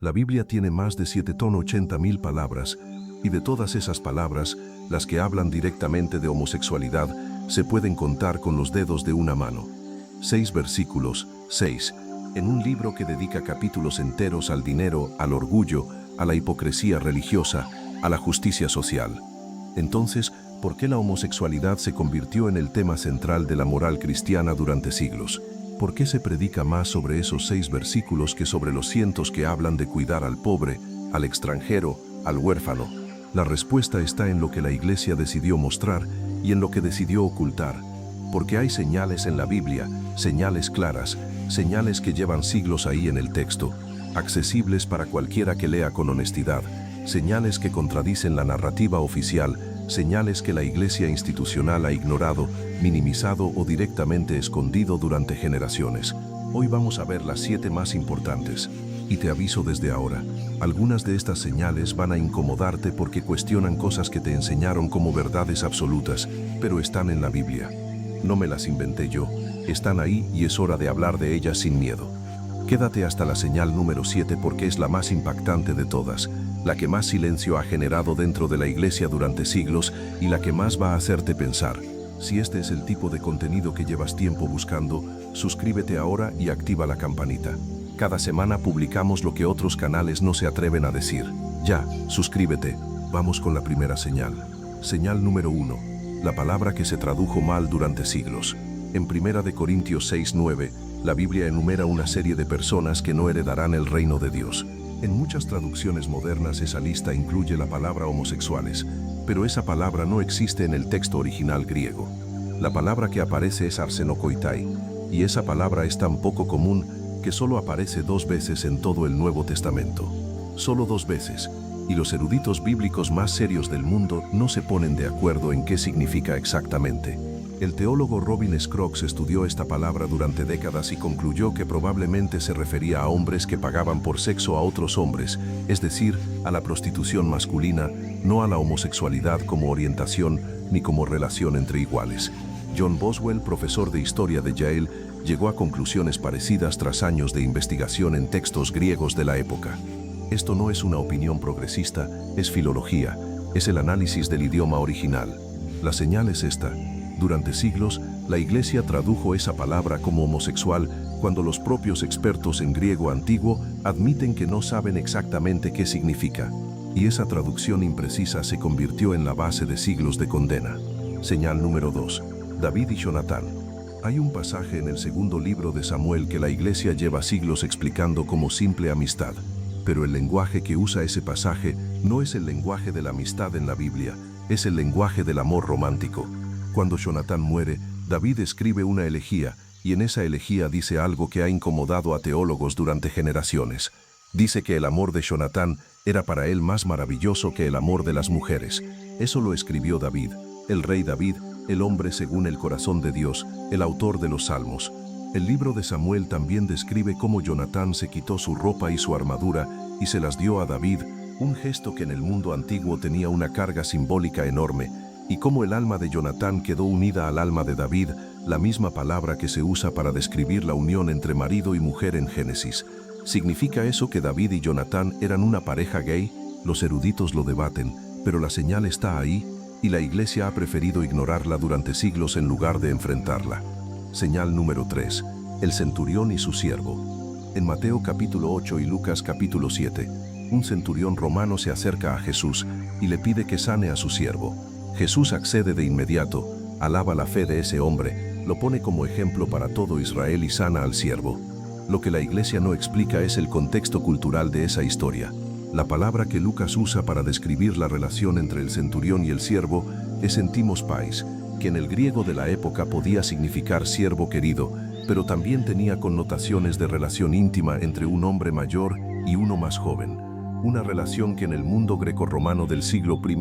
La Biblia tiene más de 780.000 palabras, y de todas esas palabras, las que hablan directamente de homosexualidad se pueden contar con los dedos de una mano. 6 versículos, 6, en un libro que dedica capítulos enteros al dinero, al orgullo, a la hipocresía religiosa, a la justicia social. Entonces, ¿por qué la homosexualidad se convirtió en el tema central de la moral cristiana durante siglos? ¿Por qué se predica más sobre esos 6 versículos que sobre los cientos que hablan de cuidar al pobre, al extranjero, al huérfano? La respuesta está en lo que la Iglesia decidió mostrar y en lo que decidió ocultar. Porque hay señales en la Biblia, señales claras, señales que llevan siglos ahí en el texto, accesibles para cualquiera que lea con honestidad, señales que contradicen la narrativa oficial, señales que la Iglesia institucional ha ignorado, minimizado o directamente escondido durante generaciones. Hoy vamos a ver las 7 más importantes. Y te aviso desde ahora, algunas de estas señales van a incomodarte porque cuestionan cosas que te enseñaron como verdades absolutas, pero están en la Biblia. No me las inventé yo, están ahí y es hora de hablar de ellas sin miedo. Quédate hasta la señal número 7 porque es la más impactante de todas, la que más silencio ha generado dentro de la Iglesia durante siglos y la que más va a hacerte pensar. Si este es el tipo de contenido que llevas tiempo buscando, suscríbete ahora y activa la campanita. Cada semana publicamos lo que otros canales no se atreven a decir. Ya, suscríbete. Vamos con la primera señal. Señal número 1. La palabra que se tradujo mal durante siglos. En 1 Corintios 6:9, la Biblia enumera una serie de personas que no heredarán el reino de Dios. En muchas traducciones modernas esa lista incluye la palabra homosexuales, pero esa palabra no existe en el texto original griego. La palabra que aparece es arsenokoitai, y esa palabra es tan poco común que solo aparece 2 veces en todo el Nuevo Testamento. Solo 2 veces, y los eruditos bíblicos más serios del mundo no se ponen de acuerdo en qué significa exactamente. El teólogo Robin Scroggs estudió esta palabra durante décadas y concluyó que probablemente se refería a hombres que pagaban por sexo a otros hombres, es decir, a la prostitución masculina, no a la homosexualidad como orientación ni como relación entre iguales. John Boswell, profesor de historia de Yale, llegó a conclusiones parecidas tras años de investigación en textos griegos de la época. Esto no es una opinión progresista, es filología, es el análisis del idioma original. La señal es esta. Durante siglos, la Iglesia tradujo esa palabra como homosexual cuando los propios expertos en griego antiguo admiten que no saben exactamente qué significa. Y esa traducción imprecisa se convirtió en la base de siglos de condena. Señal número 2. David y Jonatán. Hay un pasaje en el segundo libro de Samuel que la Iglesia lleva siglos explicando como simple amistad. Pero el lenguaje que usa ese pasaje no es el lenguaje de la amistad en la Biblia, es el lenguaje del amor romántico. Cuando Jonatán muere, David escribe una elegía, y en esa elegía dice algo que ha incomodado a teólogos durante generaciones. Dice que el amor de Jonatán era para él más maravilloso que el amor de las mujeres. Eso lo escribió David, el rey David, el hombre según el corazón de Dios, el autor de los Salmos. El libro de Samuel también describe cómo Jonatán se quitó su ropa y su armadura y se las dio a David, un gesto que en el mundo antiguo tenía una carga simbólica enorme, y cómo el alma de Jonatán quedó unida al alma de David, la misma palabra que se usa para describir la unión entre marido y mujer en Génesis. ¿Significa eso que David y Jonatán eran una pareja gay? Los eruditos lo debaten, pero la señal está ahí, y la Iglesia ha preferido ignorarla durante siglos en lugar de enfrentarla. Señal número 3. El centurión y su siervo. En Mateo capítulo 8 y Lucas capítulo 7, un centurión romano se acerca a Jesús y le pide que sane a su siervo. Jesús accede de inmediato, alaba la fe de ese hombre, lo pone como ejemplo para todo Israel y sana al siervo. Lo que la Iglesia no explica es el contexto cultural de esa historia. La palabra que Lucas usa para describir la relación entre el centurión y el siervo es entimos pais, que en el griego de la época podía significar siervo querido, pero también tenía connotaciones de relación íntima entre un hombre mayor y uno más joven. Una relación que en el mundo grecorromano del siglo I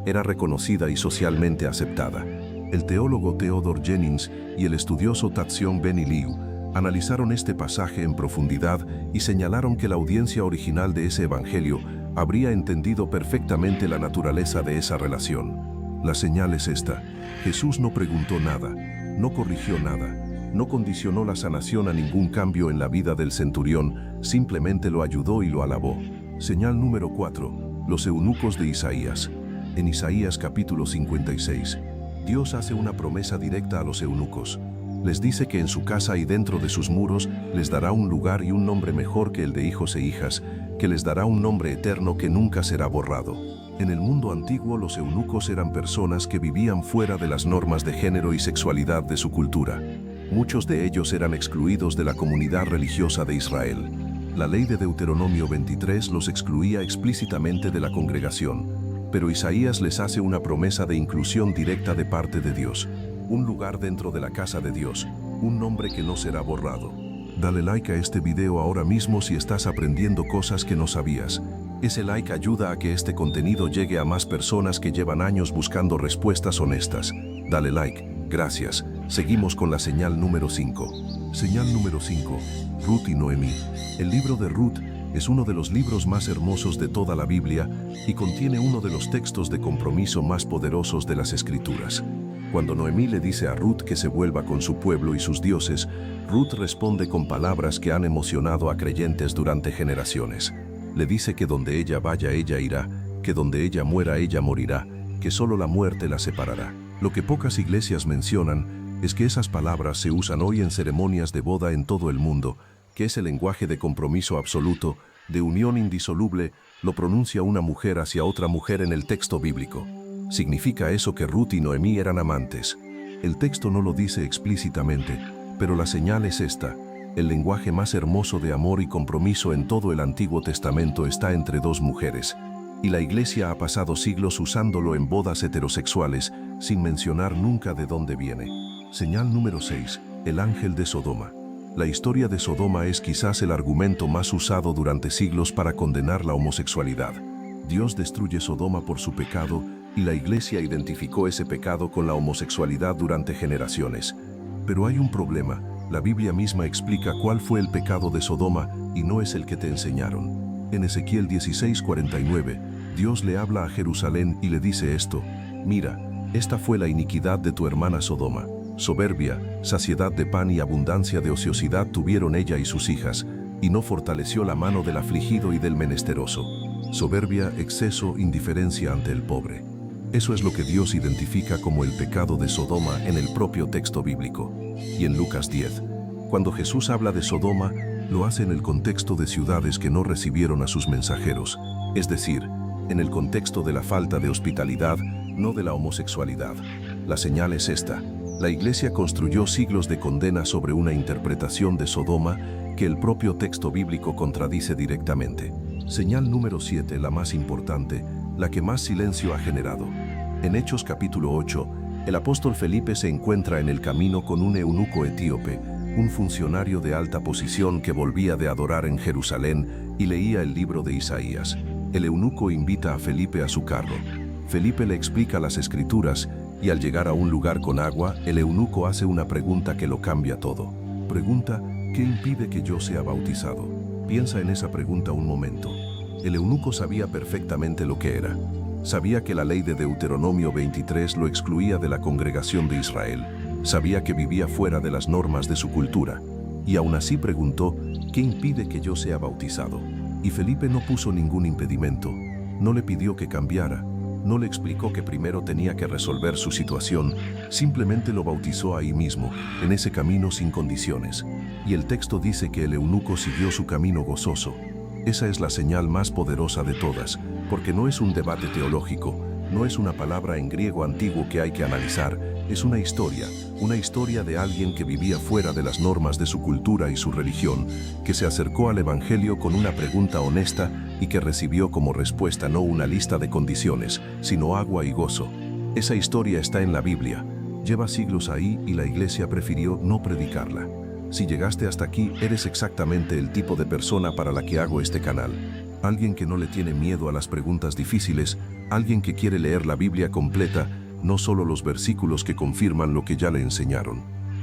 era reconocida y socialmente aceptada. El teólogo Theodore Jennings y el estudioso Tatzion Ben-Eliu analizaron este pasaje en profundidad y señalaron que la audiencia original de ese evangelio habría entendido perfectamente la naturaleza de esa relación. La señal es esta: Jesús no preguntó nada, no corrigió nada, No condicionó la sanación a ningún cambio en la vida del centurión, simplemente lo ayudó y lo alabó. Señal número 4. Los eunucos de Isaías. En Isaías capítulo 56, Dios hace una promesa directa a los eunucos. Les dice que en su casa y dentro de sus muros les dará un lugar y un nombre mejor que el de hijos e hijas, que les dará un nombre eterno que nunca será borrado. En el mundo antiguo, los eunucos eran personas que vivían fuera de las normas de género y sexualidad de su cultura. Muchos de ellos eran excluidos de la comunidad religiosa de Israel. La ley de Deuteronomio 23 los excluía explícitamente de la congregación, pero Isaías les hace una promesa de inclusión directa de parte de Dios. Un lugar dentro de la casa de Dios, un nombre que no será borrado. Dale like a este video ahora mismo si estás aprendiendo cosas que no sabías. Ese like ayuda a que este contenido llegue a más personas que llevan años buscando respuestas honestas. Dale like, gracias. Seguimos con la señal número 5. Señal número 5. Ruth y Noemí. El libro de Ruth es uno de los libros más hermosos de toda la Biblia y contiene uno de los textos de compromiso más poderosos de las Escrituras. Cuando Noemí le dice a Ruth que se vuelva con su pueblo y sus dioses, Ruth responde con palabras que han emocionado a creyentes durante generaciones. Le dice que donde ella vaya ella irá, que donde ella muera ella morirá, que solo la muerte la separará. Lo que pocas iglesias mencionan es que esas palabras se usan hoy en ceremonias de boda en todo el mundo, que ese lenguaje de compromiso absoluto, de unión indisoluble, lo pronuncia una mujer hacia otra mujer en el texto bíblico. ¿Significa eso que Ruth y Noemí eran amantes? El texto no lo dice explícitamente, pero la señal es esta. El lenguaje más hermoso de amor y compromiso en todo el Antiguo Testamento está entre dos mujeres, y la Iglesia ha pasado siglos usándolo en bodas heterosexuales, sin mencionar nunca de dónde viene. Señal número 6. El ángel de Sodoma. La historia de Sodoma es quizás el argumento más usado durante siglos para condenar la homosexualidad. Dios destruye Sodoma por su pecado, y la Iglesia identificó ese pecado con la homosexualidad durante generaciones. Pero hay un problema. La Biblia misma explica cuál fue el pecado de Sodoma y no es el que te enseñaron. En Ezequiel 16:49, Dios le habla a Jerusalén y le dice esto: mira, esta fue la iniquidad de tu hermana Sodoma. Soberbia, saciedad de pan y abundancia de ociosidad tuvieron ella y sus hijas, y no fortaleció la mano del afligido y del menesteroso. Soberbia, exceso, indiferencia ante el pobre. Eso es lo que Dios identifica como el pecado de Sodoma en el propio texto bíblico. Y en Lucas 10, cuando Jesús habla de Sodoma, lo hace en el contexto de ciudades que no recibieron a sus mensajeros, es decir, en el contexto de la falta de hospitalidad, no de la homosexualidad. La señal es esta. La Iglesia construyó siglos de condena sobre una interpretación de Sodoma que el propio texto bíblico contradice directamente. Señal número 7, la más importante, la que más silencio ha generado. En Hechos capítulo 8, el apóstol Felipe se encuentra en el camino con un eunuco etíope, un funcionario de alta posición que volvía de adorar en Jerusalén y leía el libro de Isaías. El eunuco invita a Felipe a su carro. Felipe le explica las escrituras y al llegar a un lugar con agua, el eunuco hace una pregunta que lo cambia todo. Pregunta: ¿qué impide que yo sea bautizado? Piensa en esa pregunta un momento. El eunuco sabía perfectamente lo que era. Sabía que la ley de Deuteronomio 23 lo excluía de la congregación de Israel. Sabía que vivía fuera de las normas de su cultura. Y aún así preguntó: ¿qué impide que yo sea bautizado? Y Felipe no puso ningún impedimento. No le pidió que cambiara. No le explicó que primero tenía que resolver su situación. Simplemente lo bautizó ahí mismo, en ese camino sin condiciones. Y el texto dice que el eunuco siguió su camino gozoso. Esa es la señal más poderosa de todas, porque no es un debate teológico, no es una palabra en griego antiguo que hay que analizar, es una historia de alguien que vivía fuera de las normas de su cultura y su religión, que se acercó al Evangelio con una pregunta honesta y que recibió como respuesta no una lista de condiciones, sino agua y gozo. Esa historia está en la Biblia, lleva siglos ahí y la Iglesia prefirió no predicarla. Si llegaste hasta aquí, eres exactamente el tipo de persona para la que hago este canal. Alguien que no le tiene miedo a las preguntas difíciles, alguien que quiere leer la Biblia completa, no solo los versículos que confirman lo que ya le enseñaron.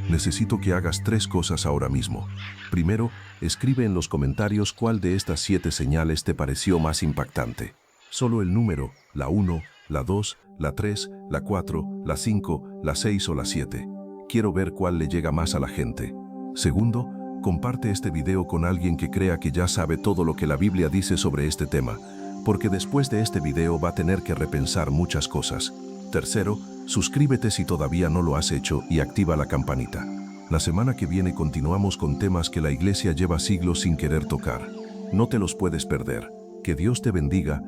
Necesito que hagas 3 cosas ahora mismo. Primero, escribe en los comentarios cuál de estas 7 señales te pareció más impactante. Solo el número, la 1, la 2, la 3, la 4, la 5, la 6 o la 7. Quiero ver cuál le llega más a la gente. Segundo, comparte este video con alguien que crea que ya sabe todo lo que la Biblia dice sobre este tema, porque después de este video va a tener que repensar muchas cosas. Tercero, suscríbete si todavía no lo has hecho y activa la campanita. La semana que viene continuamos con temas que la iglesia lleva siglos sin querer tocar. No te los puedes perder. Que Dios te bendiga